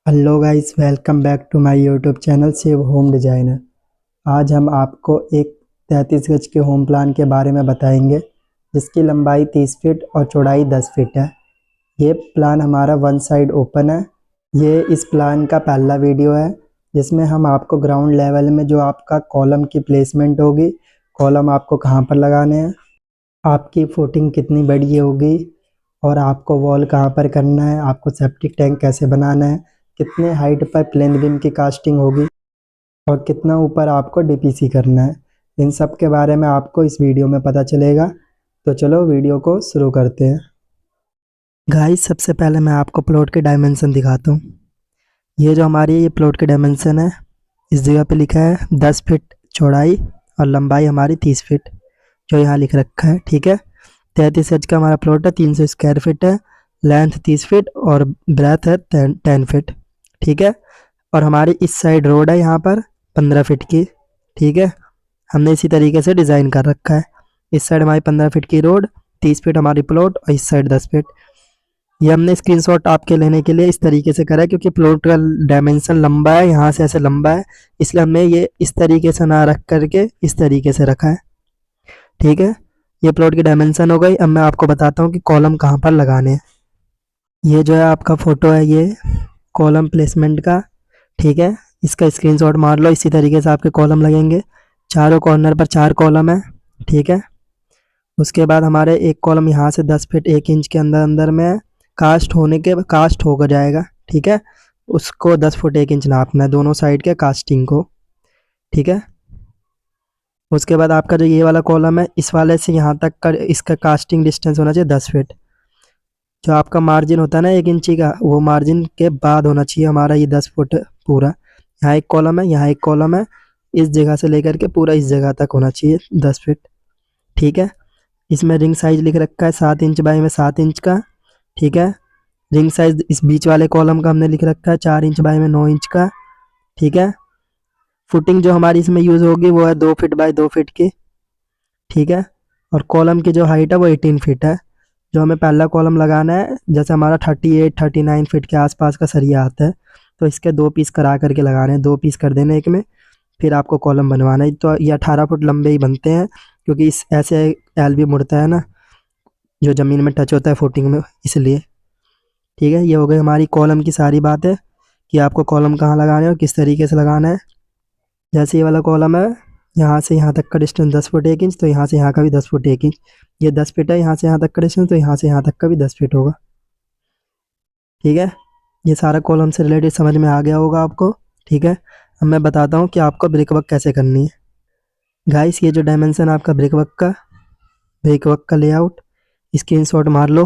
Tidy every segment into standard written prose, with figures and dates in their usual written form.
Hello guys, welcome back to my YouTube channel Shiv home designer. आज हम आपको एक 33 गज के होम प्लान के बारे में बताएंगे, जिसकी लंबाई 30 फीट और चौड़ाई 10 फीट है। ये प्लान हमारा वन साइड ओपन है। ये इस प्लान का पहला वीडियो है, जिसमें हम आपको ग्राउंड लेवल में जो आपका कॉलम की प्लेसमेंट होगी, कॉलम आपको कहाँ पर लगाने हैं, आपकी फुटिंग कितनी बड़ी होगी और आपको वॉल कहाँ पर करना है, आपको सेप्टिक टैंक कैसे बनाना है, कितने हाइट पर प्लेन बीम की कास्टिंग होगी और कितना ऊपर आपको डीपीसी करना है। इन सब के बारे में आपको इस वीडियो में पता चलेगा। तो चलो वीडियो को शुरू करते हैं। गाइस, सबसे पहले मैं आपको प्लॉट के डायमेंशन दिखाता हूँ। ये जो हमारी ये प्लॉट के डायमेंशन है, इस जगह पे लिखा है 10 फीट चौड़ाई और लंबाई हमारी 30 फीट, जो यहाँ लिख रखा है। ठीक है, 33 गज का हमारा प्लॉट है, 300 स्क्वायर फीट है, लेंथ 30 फीट और ब्रेथ है 10 फीट। ठीक है, और हमारी इस साइड रोड है यहाँ पर 15 फीट की। ठीक है, हमने इसी तरीके से डिज़ाइन कर रखा है। इस साइड हमारी 15 फीट की रोड, 30 फीट हमारी प्लॉट और इस साइड 10 फीट। ये हमने स्क्रीनशॉट आपके लेने के लिए इस तरीके से करा है, क्योंकि प्लॉट का डायमेंशन लंबा है, यहाँ से ऐसे लंबा है, इसलिए हमने ये इस तरीके से ना रख करके इस तरीके से रखा है। ठीक है, ये प्लॉट की डायमेंशन हो गई। अब मैं आपको बताता हूँ कि कॉलम कहाँ पर लगाने हैं। ये जो है आपका फ़ोटो है, ये कॉलम प्लेसमेंट का। ठीक है, इसका स्क्रीनशॉट मार लो। इसी तरीके से आपके कॉलम लगेंगे, चारों कॉर्नर पर 4 कॉलम है। ठीक है, उसके बाद हमारे एक कॉलम यहाँ से 10 फीट 1 इंच के अंदर अंदर में है, कास्ट होकर जाएगा। ठीक है, उसको 10 फुट 1 इंच नापना है दोनों साइड के कास्टिंग को। ठीक है, उसके बाद आपका जो ये वाला कॉलम है, इस वाले से यहाँ तक का इसका कास्टिंग डिस्टेंस होना चाहिए 10 फीट। जो आपका मार्जिन होता है ना 1 इंची का, वो मार्जिन के बाद होना चाहिए हमारा ये 10 फुट पूरा। यहाँ एक कॉलम है, यहाँ एक कॉलम है, इस जगह से लेकर के पूरा इस जगह तक होना चाहिए 10 फीट। ठीक है, इसमें रिंग साइज लिख रखा है 7 इंच बाई में 7 इंच का। ठीक है, रिंग साइज इस बीच वाले कॉलम का हमने लिख रखा है 4 इंच बाई में 9 इंच का। ठीक है, फुटिंग जो हमारी इसमें यूज़ होगी वो है 2 फीट बाई 2 फीट की। ठीक है, और कॉलम की जो हाइट है वो 18 फीट है। जो हमें पहला कॉलम लगाना है, जैसे हमारा 38 39 फीट के आसपास का सरिया आता है, तो इसके 2 पीस करा करके लगाने हैं, 2 पीस कर देने एक में, फिर आपको कॉलम बनवाना है। तो ये 18 फुट लंबे ही बनते हैं, क्योंकि इस ऐसे एल भी मुड़ता है ना, जो ज़मीन में टच होता है फुटिंग में, इसलिए। ठीक है, ये हो गई हमारी कॉलम की सारी बातें कि आपको कॉलम कहाँ लगाना है और किस तरीके से लगाना है। जैसे ये वाला कॉलम है, यहाँ से यहाँ तक का डिस्टेंस 10 फुट 1 इंच, तो यहाँ से यहाँ का भी 10 फुट 1 इंच। ये 10 फीट है यहाँ से यहाँ तक का डिस्टेंस, तो यहाँ से यहाँ तक का भी 10 फीट होगा। ठीक है, ये सारा कॉलम से रिलेटेड समझ में आ गया होगा आपको। ठीक है, अब मैं बताता हूँ कि आपको ब्रिक वर्क कैसे करनी है। गाइस, ये जो डायमेंशन आपका ब्रिक वर्क का लेआउट स्क्रीनशॉट मार लो।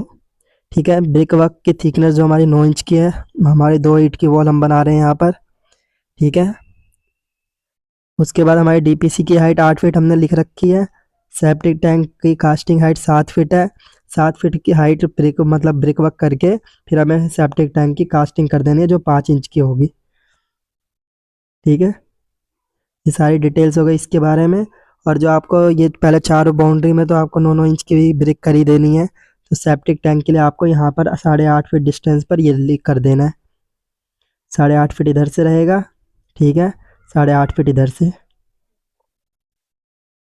ठीक है, ब्रिक वर्क की थिकनेस जो हमारी 9 इंच की है, हमारी 2 ईंट की वॉल हम बना रहे हैं यहाँ पर। ठीक है, उसके बाद हमारी डीपीसी की हाइट 8 फीट हमने लिख रखी है। सेप्टिक टैंक की कास्टिंग हाइट 7 फीट है। 7 फीट की हाइट ब्रिक वर्क करके फिर हमें सेप्टिक टैंक की कास्टिंग कर देनी है, जो 5 इंच की होगी। ठीक है, ये सारी डिटेल्स हो गई इसके बारे में। और जो आपको ये पहले 4 बाउंड्री में तो आपको 9 इंच की भी ब्रिक कर ही देनी है, तो सेप्टिक टैंक के लिए आपको यहाँ पर 8.5 फीट डिस्टेंस पर ये लिख कर देना है। 8.5 फीट इधर से रहेगा। ठीक है, 8.5 फीट इधर से।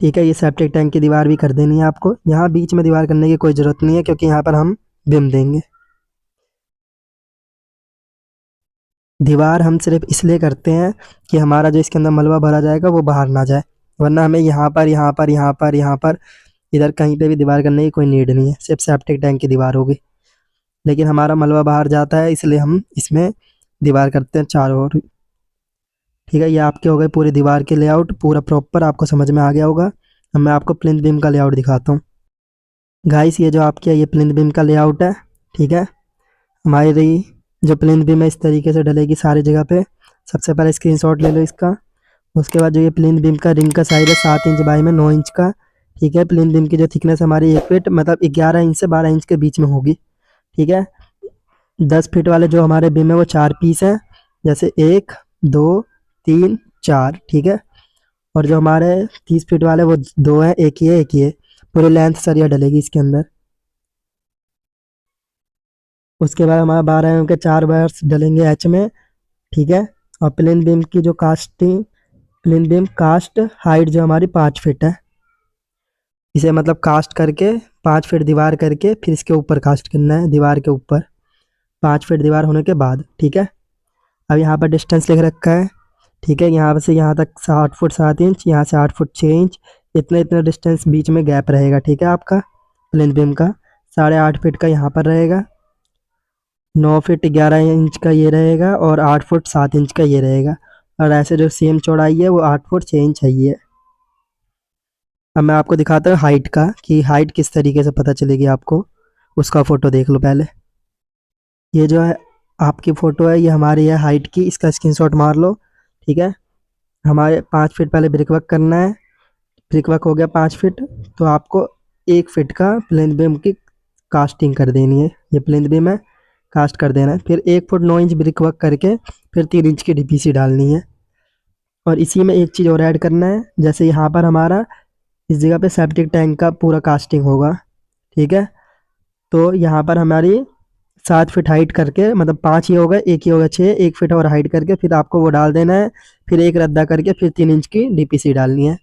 ठीक है, ये सेप्टिक टैंक की दीवार भी कर देनी है आपको। यहाँ बीच में दीवार करने की कोई ज़रूरत नहीं है, क्योंकि यहाँ पर हम बिम देंगे। दीवार हम सिर्फ इसलिए करते हैं कि हमारा जो इसके अंदर मलबा भरा जाएगा वो बाहर ना जाए, वरना हमें यहाँ पर इधर कहीं पे भी दीवार करने की कोई नीड नहीं है, सिर्फ सेप्टिक टैंक की दीवार होगी। लेकिन हमारा मलबा बाहर जाता है, इसलिए हम इसमें दीवार करते हैं चारों ओर। ठीक है, ये आपके हो गए पूरी दीवार के लेआउट, पूरा प्रॉपर आपको समझ में आ गया होगा। अब मैं आपको प्लिंथ बीम का लेआउट दिखाता हूँ। गाइस, ये जो आपकी है ये प्लिंथ बीम का लेआउट है। ठीक है, हमारी जो प्लिंथ बीम है इस तरीके से डलेगी सारी जगह पे। सबसे पहले स्क्रीनशॉट ले लो इसका। उसके बाद जो ये प्लिंथ बीम का रिंग का साइज है 7 इंच बाई में 9 इंच का। ठीक है, प्लिंथ बीम की जो थिकनेस हमारी 1 फीट मतलब 11 इंच से 12 इंच के बीच में होगी। ठीक है, 10 फीट वाले जो हमारे बीम है वो 4 पीस हैं, जैसे 1 2 3 4। ठीक है, और जो हमारे 30 फीट वाले वो 2 हैं, एक ही है एक ही है। पूरी लेंथ सरिया डलेगी इसके अंदर। उसके बाद हमारा 12 mm के 4 वायर्स डलेंगे एच में, ठीक है। और प्लेन बीम की जो प्लेन बीम कास्ट हाइट जो हमारी 5 फीट है। इसे मतलब कास्ट करके 5 फीट दीवार करके फिर इसके ऊपर कास्ट करना है, दीवार के ऊपर 5 फीट दीवार होने के बाद। ठीक है। अब यहाँ पर डिस्टेंस लिख रखा है। ठीक है। यहाँ से यहाँ तक 8 फुट 7 इंच, यहाँ से 8 फुट 6 इंच, इतना इतना डिस्टेंस बीच में गैप रहेगा। ठीक है। आपका प्लेन बीम का 8.5 फीट का यहाँ पर रहेगा, 9 फीट 11 इंच का ये रहेगा और 8 फुट 7 इंच का ये रहेगा। और ऐसे जो सेम चौड़ाई है वो 8 फुट 6 इंच है ये। अब मैं आपको दिखाता हूँ हाइट का, कि हाइट किस तरीके से पता चलेगी आपको, उसका फ़ोटो देख लो पहले। ये जो है आपकी फ़ोटो है, ये हमारी है हाइट की, इसका स्क्रीनशॉट मार लो। ठीक है। हमारे 5 फीट पहले ब्रिक वर्क करना है। ब्रिक वर्क हो गया 5 फीट, तो आपको 1 फीट का प्लेन बीम की कास्टिंग कर देनी है। ये प्लेन बीम है, कास्ट कर देना है। फिर 1 फुट 9 इंच ब्रिक वर्क करके फिर 3 इंच की डीपीसी डालनी है। और इसी में एक चीज़ और ऐड करना है, जैसे यहाँ पर हमारा इस जगह पे सेप्टिक टैंक का पूरा कास्टिंग होगा। ठीक है। तो यहाँ पर हमारी 7 फीट हाइट करके, मतलब 5 ही होगा, एक ही होगा 6, 1 फीट और हाइट करके फिर आपको वो डाल देना है। फिर एक रद्दा करके फिर 3 इंच की डीपीसी डालनी है।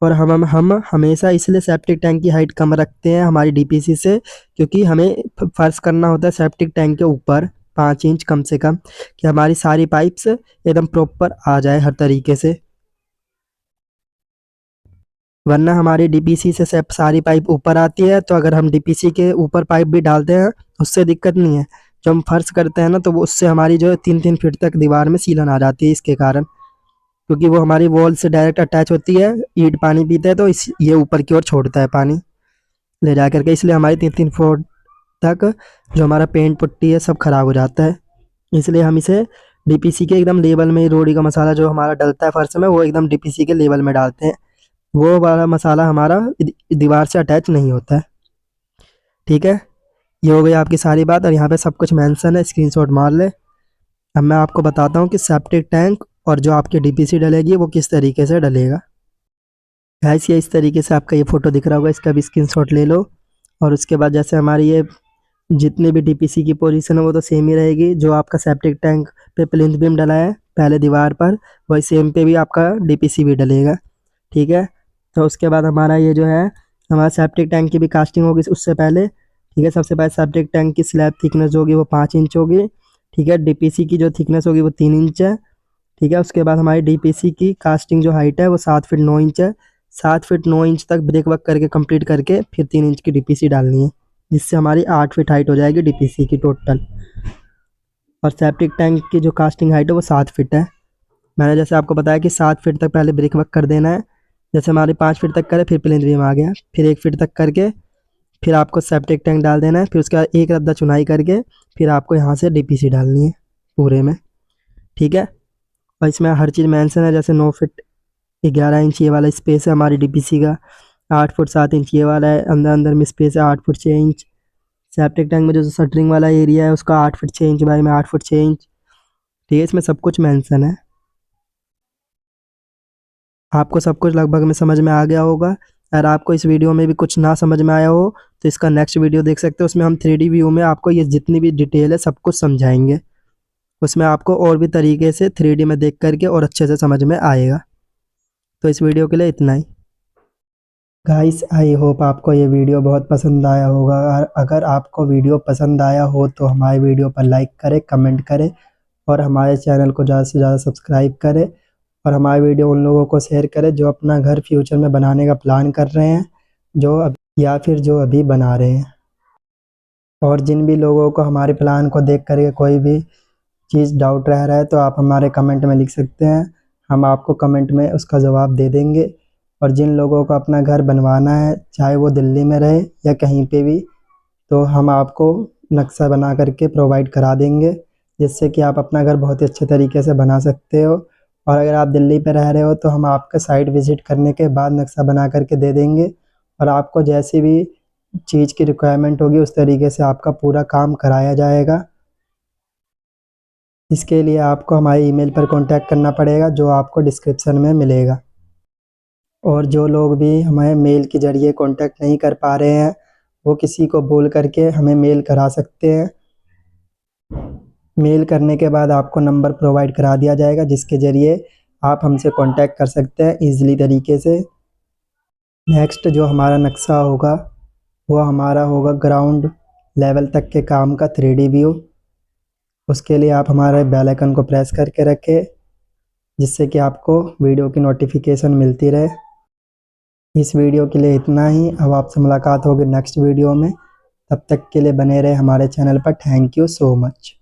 और हम हमेशा इसलिए सेप्टिक टैंक की हाइट कम रखते हैं हमारी डीपीसी से, क्योंकि हमें फर्श करना होता है सेप्टिक टैंक के ऊपर 5 इंच कम से कम, कि हमारी सारी पाइप्स एकदम प्रॉपर आ जाए हर तरीके से। वरना हमारी डीपीसी से सारी पाइप ऊपर आती है, तो अगर हम डीपीसी के ऊपर पाइप भी डालते हैं उससे दिक्कत नहीं है। जब हम फर्श करते हैं ना, तो वो उससे हमारी जो 3-3 फीट तक दीवार में सीलन आ जाती है इसके कारण, क्योंकि वो हमारी वॉल से डायरेक्ट अटैच होती है। ईंट पानी पीते हैं तो ये ऊपर की ओर छोड़ता है पानी ले जा करके, इसलिए हमारी 3-3 फुट तक जो हमारा पेंट पुट्टी है सब खराब हो जाता है। इसलिए हम इसे डीपीसी के एकदम लेवल में, रोड़ी का मसाला जो हमारा डलता है फर्श में, वो एकदम डीपीसी के लेवल में डालते हैं। वो वाला मसाला हमारा दीवार से अटैच नहीं होता है। ठीक है। ये हो गई आपकी सारी बात, और यहाँ पे सब कुछ मेंशन है, स्क्रीनशॉट मार ले। अब मैं आपको बताता हूँ कि सेप्टिक टैंक और जो आपकी डीपीसी डलेगी वो किस तरीके से डलेगा। गाइस ये इस तरीके से आपका ये फ़ोटो दिख रहा होगा, इसका भी स्क्रीनशॉट ले लो। और उसके बाद जैसे हमारी ये जितनी भी डीपीसी की पोजीशन है वो तो सेम ही रहेगी। जो आपका सेप्टिक टैंक पे प्लिंथ बीम डला है पहले दीवार पर, वही सेम पे भी आपका डीपीसी भी डलेगा। ठीक है। तो उसके बाद हमारा ये जो है, हमारा सेप्टिक टैंक की भी कास्टिंग होगी उससे पहले। ठीक है। सबसे पहले सेप्टिक टैंक की स्लैब थिकनेस होगी वो 5 इंच होगी। ठीक है। डीपीसी की जो थिकनेस होगी वो 3 इंच है। ठीक है। उसके बाद हमारी डीपीसी की कास्टिंग जो हाइट है वो 7 फीट 9 इंच है। 7 फीट 9 इंच तक ब्रेक वर्क करके कंप्लीट करके फिर 3 इंच की डीपीसी डालनी है, जिससे हमारी 8 फीट हाइट हो जाएगी डीपीसी की टोटल। और सेप्टिक टैंक की जो कास्टिंग हाइट है वो 7 फीट है। मैंने जैसे आपको बताया कि 7 फीट तक पहले ब्रेक वर्क कर देना है। जैसे हमारे 5 फीट तक करे फिर प्लेन बीम आ गया, फिर 1 फीट तक करके फिर आपको सेप्टिक टैंक डाल देना है। फिर उसके बाद एक रद्दा चुनाई करके फिर आपको यहाँ से डीपीसी डालनी है पूरे में। ठीक है। और इसमें हर चीज़ मेंशन है, जैसे 9 फीट 11 इंच ये वाला स्पेस है हमारी डीपीसी का, 8 फुट 7 इंच ये वाला है, अंदर अंदर में स्पेस है 8 फुट 6 इंच। सेप्टिक टैंक में जो शटरिंग वाला एरिया है उसका 8 फुट 6 इंच बाई में 8 फुट 6 इंच। ठीक है। इसमें सब कुछ मेंशन है। आपको सब कुछ लगभग में समझ में आ गया होगा। अगर आपको इस वीडियो में भी कुछ ना समझ में आया हो तो इसका नेक्स्ट वीडियो देख सकते हो, उसमें हम 3D व्यू में आपको ये जितनी भी डिटेल है सब कुछ समझाएंगे। उसमें आपको और भी तरीके से 3D में देख करके और अच्छे से समझ में आएगा। तो इस वीडियो के लिए इतना ही। गाइस आई होप आपको ये वीडियो बहुत पसंद आया होगा। अगर आपको वीडियो पसंद आया हो तो हमारे वीडियो पर लाइक करें, कमेंट करें और हमारे चैनल को ज़्यादा से ज़्यादा सब्सक्राइब करें। और हमारी वीडियो उन लोगों को शेयर करें जो अपना घर फ्यूचर में बनाने का प्लान कर रहे हैं, या फिर जो अभी बना रहे हैं। और जिन भी लोगों को हमारे प्लान को देख करके कोई भी चीज़ डाउट रह रहा है तो आप हमारे कमेंट में लिख सकते हैं, हम आपको कमेंट में उसका जवाब दे देंगे। और जिन लोगों को अपना घर बनवाना है, चाहे वो दिल्ली में रहे या कहीं पे भी, तो हम आपको नक्शा बना करके प्रोवाइड करा देंगे, जिससे कि आप अपना घर बहुत ही अच्छे तरीके से बना सकते हो। और अगर आप दिल्ली पे रह रहे हो तो हम आपका साइट विज़िट करने के बाद नक्शा बना करके दे देंगे, और आपको जैसी भी चीज़ की रिक्वायरमेंट होगी उस तरीके से आपका पूरा काम कराया जाएगा। इसके लिए आपको हमारे ईमेल पर कांटेक्ट करना पड़ेगा, जो आपको डिस्क्रिप्शन में मिलेगा। और जो लोग भी हमें मेल के ज़रिए कांटेक्ट नहीं कर पा रहे हैं, वो किसी को बोल करके हमें मेल करा सकते हैं। मेल करने के बाद आपको नंबर प्रोवाइड करा दिया जाएगा, जिसके ज़रिए आप हमसे कांटेक्ट कर सकते हैं ईज़िली तरीके से। नेक्स्ट जो हमारा नक्शा होगा वो हमारा होगा ग्राउंड लेवल तक के काम का 3D व्यू। उसके लिए आप हमारे बेल आइकन को प्रेस करके रखें, जिससे कि आपको वीडियो की नोटिफिकेशन मिलती रहे। इस वीडियो के लिए इतना ही। अब आपसे मुलाकात होगी नेक्स्ट वीडियो में। तब तक के लिए बने रहे हमारे चैनल पर। Thank you so much.